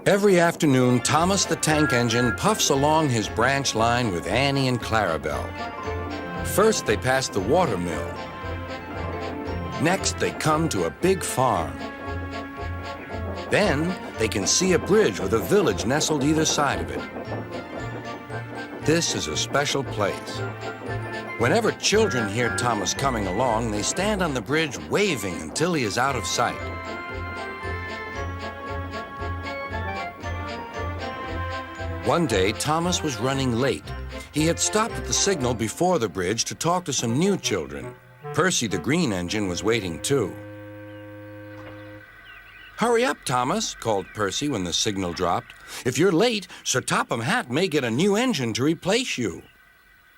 Every afternoon, Thomas the Tank Engine puffs along his branch line with Annie and Clarabelle. First, they pass the water mill. Next, they come to a big farm. Then, they can see a bridge with a village nestled either side of it. This is a special place. Whenever children hear Thomas coming along, they stand on the bridge waving until he is out of sight. One day, Thomas was running late. He had stopped at the signal before the bridge to talk to some new children. Percy the green engine was waiting too. "Hurry up, Thomas," called Percy when the signal dropped. "If you're late, Sir Topham Hatt may get a new engine to replace you."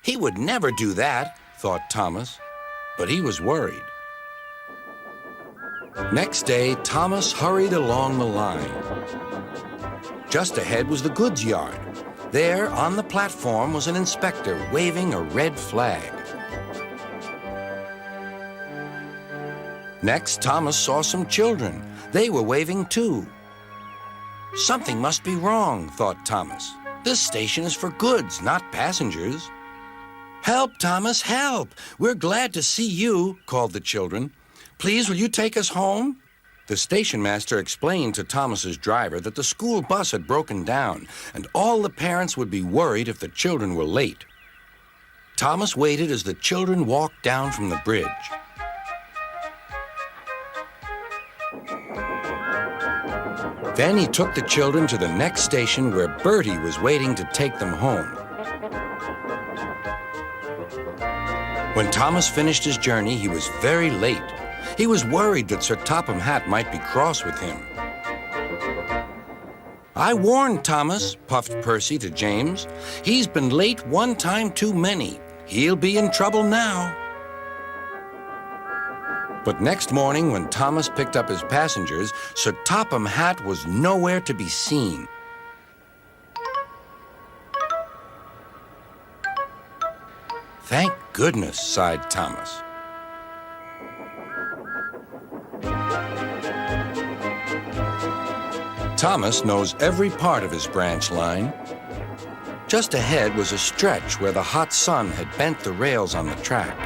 He would never do that, thought Thomas, but he was worried. Next day, Thomas hurried along the line. Just ahead was the goods yard. There, on the platform, was an inspector waving a red flag. Next, Thomas saw some children. They were waving too. Something must be wrong, thought Thomas. This station is for goods, not passengers. "Help, Thomas, help! We're glad to see you," called the children. "Please, will you take us home?" The station master explained to Thomas's driver that the school bus had broken down, and all the parents would be worried if the children were late. Thomas waited as the children walked down from the bridge. Then he took the children to the next station where Bertie was waiting to take them home. When Thomas finished his journey, he was very late. He was worried that Sir Topham Hatt might be cross with him. "I warned Thomas," puffed Percy to James. "He's been late one time too many. He'll be in trouble now." But next morning, when Thomas picked up his passengers, Sir Topham Hatt was nowhere to be seen. "Thank goodness," sighed Thomas. Thomas knows every part of his branch line. Just ahead was a stretch where the hot sun had bent the rails on the track.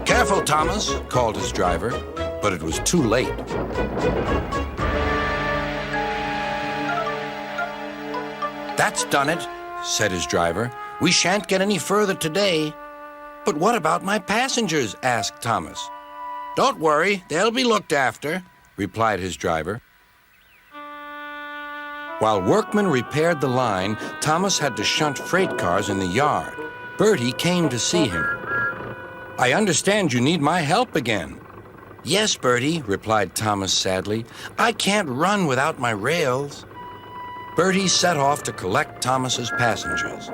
"Careful, Thomas," called his driver, but it was too late. "That's done it," said his driver. "We shan't get any further today." "But what about my passengers?" asked Thomas. "Don't worry, they'll be looked after," replied his driver. While workmen repaired the line, Thomas had to shunt freight cars in the yard. Bertie came to see him. "I understand you need my help again." "Yes, Bertie," replied Thomas sadly. "I can't run without my rails." Bertie set off to collect Thomas's passengers.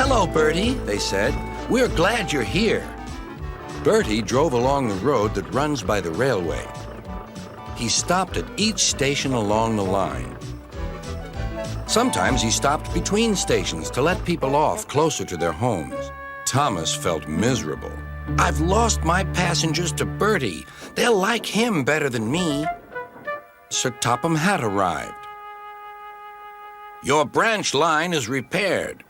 "Hello, Bertie," they said. "We're glad you're here." Bertie drove along the road that runs by the railway. He stopped at each station along the line. Sometimes he stopped between stations to let people off closer to their homes. Thomas felt miserable. "I've lost my passengers to Bertie. They'll like him better than me." Sir Topham Hatt arrived. "Your branch line is repaired.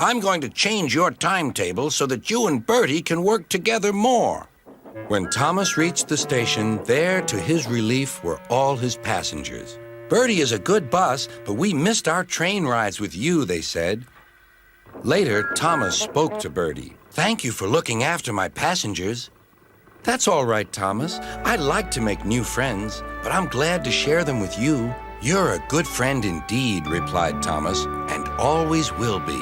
I'm going to change your timetable so that you and Bertie can work together more." When Thomas reached the station, there, to his relief, were all his passengers. "Bertie is a good bus, but we missed our train rides with you," they said. Later, Thomas spoke to Bertie. "Thank you for looking after my passengers." "That's all right, Thomas. I like to make new friends, but I'm glad to share them with you." "You're a good friend indeed," replied Thomas, "and always will be."